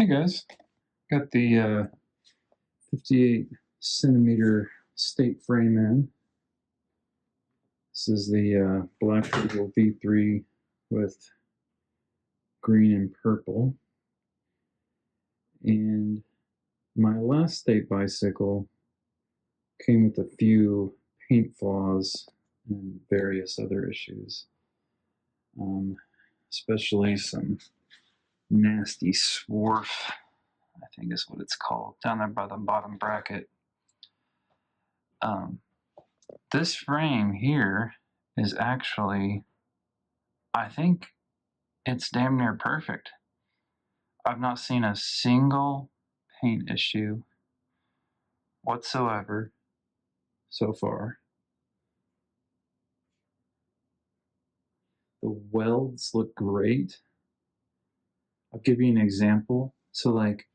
Hey guys, got the 58 centimeter state frame in. This is the Black Eagle V3 with green and purple. And my last state bicycle came with a few paint flaws and various other issues. Especially some nasty swarf, I think is what it's called, down there by the bottom bracket. This frame here is actually, I think it's damn near perfect. I've not seen a single paint issue whatsoever so far. The welds look great. I'll give you an example. So like,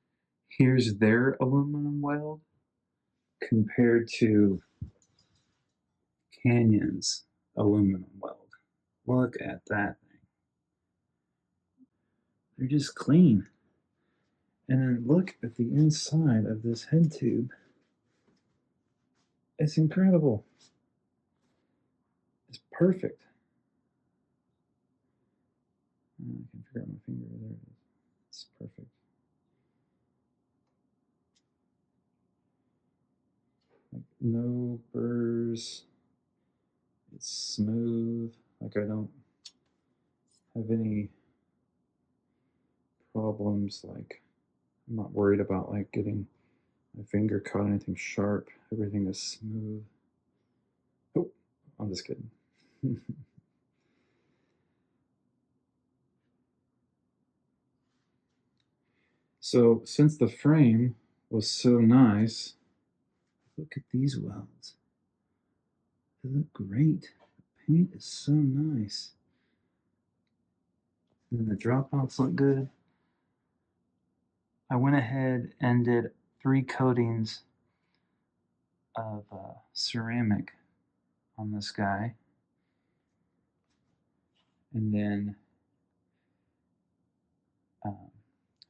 here's their aluminum weld compared to Canyon's aluminum weld. Look at that thing. They're just clean. And then look at the inside of this head tube. It's incredible. It's perfect. I can figure out my finger. There it is. It's perfect. Like no burrs. It's smooth. Like I don't have any problems. Like I'm not worried about like getting my finger caught on anything sharp. Everything is smooth. Oh, I'm just kidding. So since the frame was so nice, look at these welds. They look great. The paint is so nice. And the dropouts look good. I went ahead and did 3 coatings of ceramic on this guy. And then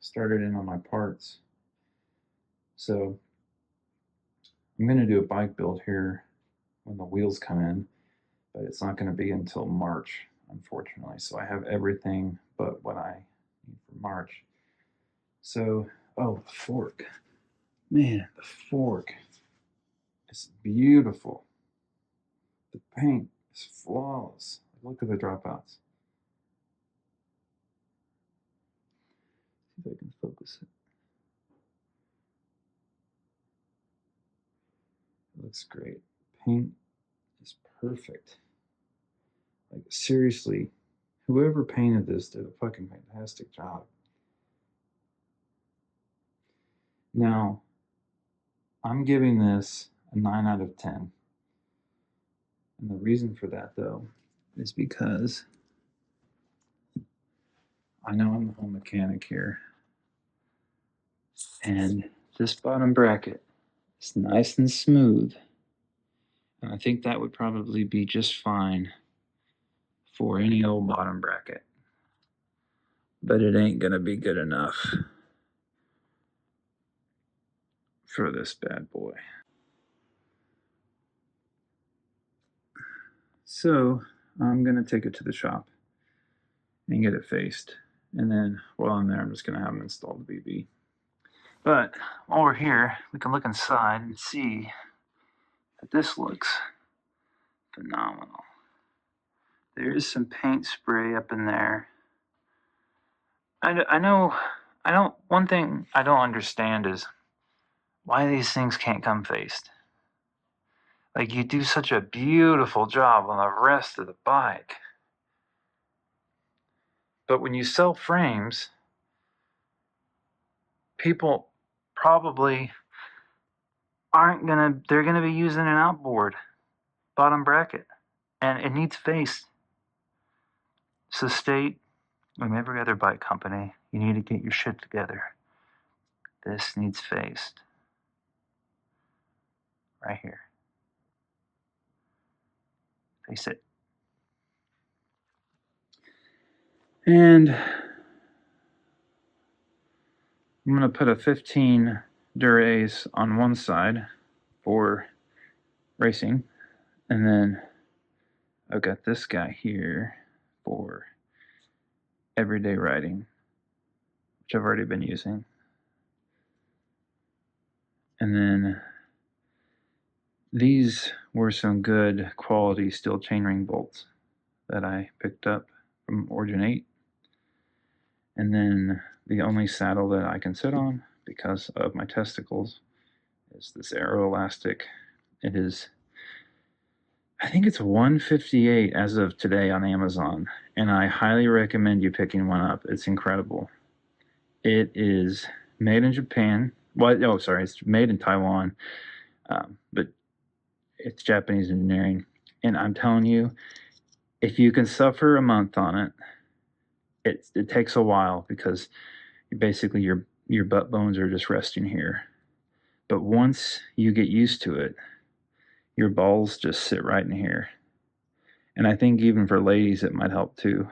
started in on my parts. So I'm going to do a bike build here when the wheels come in, but it's not going to be until March, unfortunately. So I have everything but what I need for March. So, oh, the fork. Man, the fork is beautiful. The paint is flawless. Look at the dropouts. See if I can focus it. It looks great. Paint is perfect. Like seriously, whoever painted this did a fucking fantastic job. Now, I'm giving this a 9 out of 10. And the reason for that, though, is because I know I'm the home mechanic here. And this bottom bracket is nice and smooth. And I think that would probably be just fine for any old bottom bracket. But it ain't going to be good enough for this bad boy. So I'm going to take it to the shop and get it faced. And then while I'm there, I'm just going to have them install the BB. But while we're here, we can look inside and see that this looks phenomenal. There is some paint spray up in there. One thing I don't understand is why these things can't come faced. Like, you do such a beautiful job on the rest of the bike. But when you sell frames, people probably they're gonna be using an outboard bottom bracket, and it needs faced. So State, and every other bike company, you need to get your shit together. This needs faced. Right here. Face it. And I'm going to put a 15 Dura-Ace on one side for racing, and then I've got this guy here for everyday riding, which I've already been using. And then these were some good quality steel chainring bolts that I picked up from Origin 8. And then the only saddle that I can sit on because of my testicles is this Aeroelastic. It is, I think it's $158 as of today on Amazon, and I highly recommend you picking one up. It's incredible. It is made in Japan. Well, oh, sorry, it's made in Taiwan, but it's Japanese engineering. And I'm telling you, if you can suffer a month on it, it takes a while because basically your butt bones are just resting here. But once you get used to it, your balls just sit right in here. And I think even for ladies, it might help too,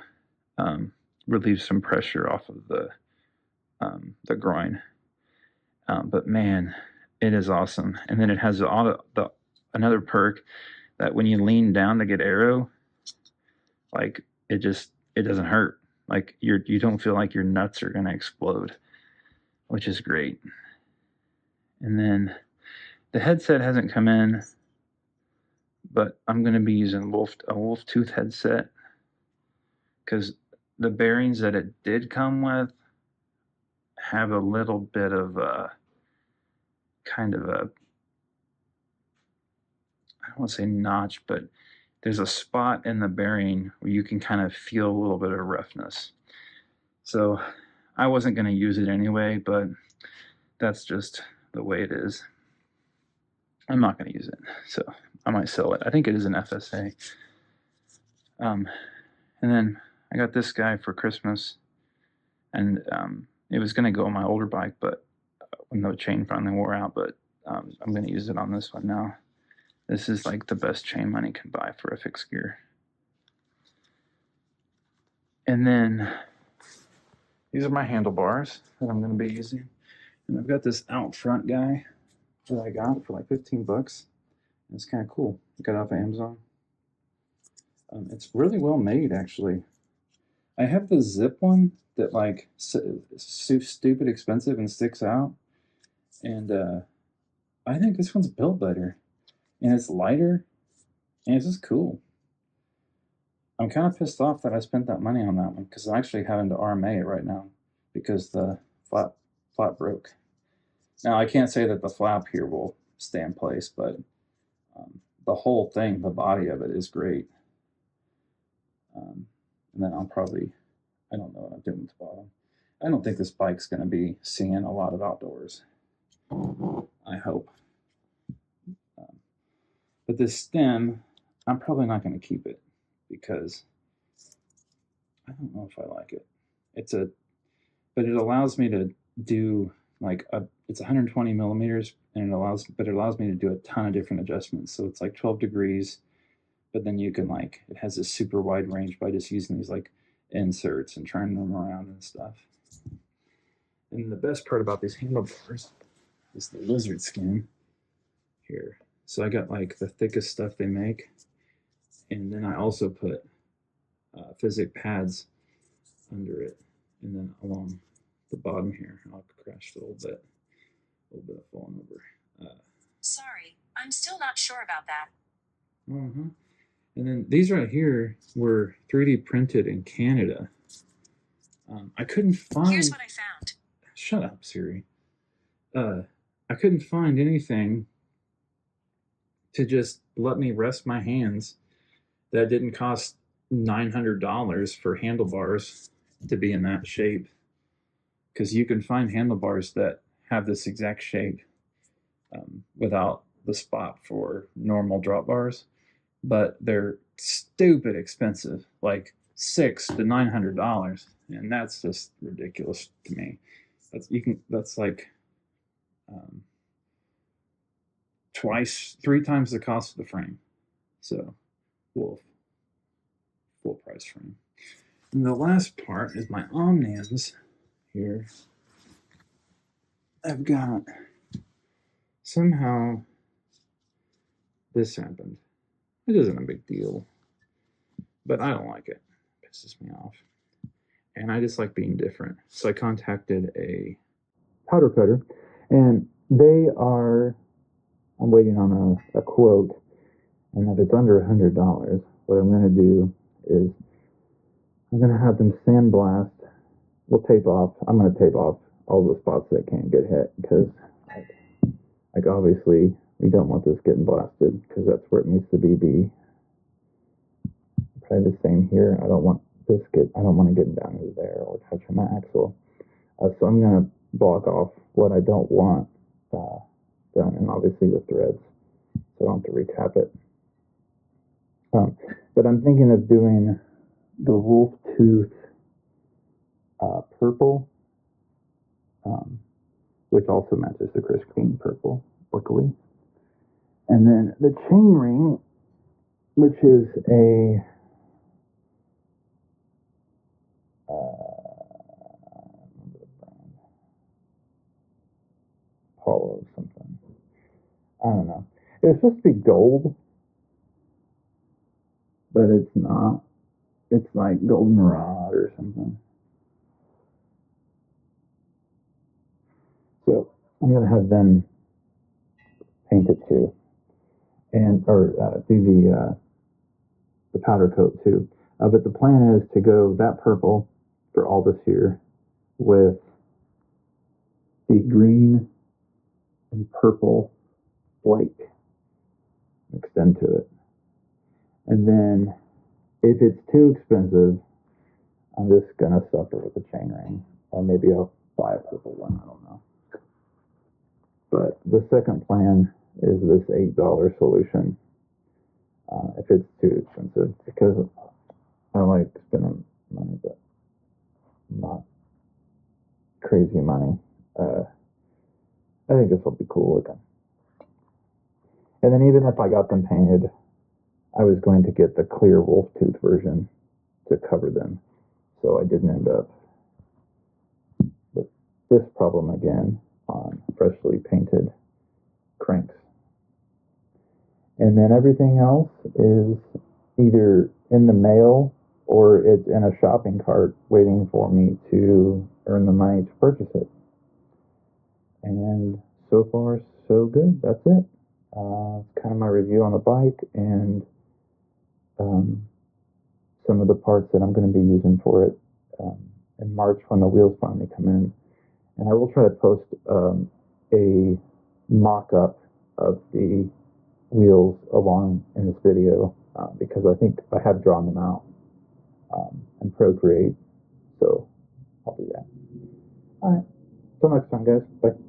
relieve some pressure off of the groin. But man, it is awesome. And then it has another perk that when you lean down to get aero, like it doesn't hurt. Like you don't feel like your nuts are gonna explode, which is great. And then the headset hasn't come in, but I'm gonna be using a wolf tooth headset because the bearings that it did come with have a little bit of a kind of a, I don't want to say notch, but there's a spot in the bearing where you can kind of feel a little bit of roughness. So I wasn't going to use it anyway, but that's just the way it is. I'm not going to use it, so I might sell it. I think it is an FSA. And then I got this guy for Christmas, and it was going to go on my older bike, but when the chain finally wore out, but I'm going to use it on this one now. This is like the best chain money can buy for a fixed gear. And then these are my handlebars that I'm going to be using. And I've got this out front guy that I got for like 15 bucks. It's kind of cool. I got it off of Amazon. It's really well made, actually. I have the zip one that like stupid expensive and sticks out. And I think this one's built better. And it's lighter. And it's just cool. I'm kind of pissed off that I spent that money on that one because I'm actually having to RMA it right now because the flap broke. Now, I can't say that the flap here will stay in place, but the whole thing, the body of it is great. And then I don't know what I'm doing with the bottom. I don't think this bike's going to be seeing a lot of outdoors. I hope. But this stem, I'm probably not going to keep it because I don't know if I like it. But it allows me to do like it's 120 millimeters, and it allows me to do a ton of different adjustments. So it's like 12 degrees, but then you can it has this super wide range by just using these like inserts and turning them around and stuff. And the best part about these handlebars is the lizard skin here. So I got like the thickest stuff they make, and then I also put Physic pads under it, and then along the bottom here. I'll crash a little bit of falling over. Sorry, I'm still not sure about that. And then these right here were 3D printed in Canada. I couldn't find. Here's what I found. Shut up, Siri. I couldn't find anything to just let me rest my hands that didn't cost $900 for handlebars to be in that shape. Because you can find handlebars that have this exact shape without the spot for normal drop bars, but they're stupid expensive, like $600 to $900, and that's just ridiculous to me. That's like 3 times the cost of the frame. So, full price frame. And the last part is my Omniums here. I've got somehow this happened. It isn't a big deal, but I don't like it. It pisses me off. And I just like being different. So I contacted a powder coater, and they are, I'm waiting on a quote, and if it's under $100, what I'm going to do is I'm going to have them sandblast. I'm going to tape off all the spots that can't get hit, because like obviously we don't want this getting blasted, because that's where it needs to be. Probably the same here. I don't want to get down into there or touching my axle. So I'm going to block off what I don't want done, and obviously the threads, so I don't have to retap it. But I'm thinking of doing the wolf tooth purple, which also matches the Chris Green purple, luckily. And then the chain ring, which is a Apollo something. I don't know. It was supposed to be gold, but it's not. It's like goldenrod or something. So I'm gonna have them paint it too, or do the powder coat too. But the plan is to go that purple for all this here with the green and purple flake mixed into it. And then if it's too expensive, I'm just gonna suffer with the chain ring, or maybe I'll buy a purple one. I don't know. But the second plan is this $8 solution. If it's too expensive, because I like spending money, but not crazy money. I think this will be cool looking. And then even if I got them painted, I was going to get the clear wolf tooth version to cover them, so I didn't end up with this problem again on freshly painted cranks. And then everything else is either in the mail or it's in a shopping cart waiting for me to earn the money to purchase it. And so far, so good. That's it. It's kind of my review on the bike and some of the parts that I'm going to be using for it in March when the wheels finally come in. And I will try to post a mock-up of the wheels along in this video because I think I have drawn them out in Procreate, so I'll do that. All right, till next time, guys. Bye.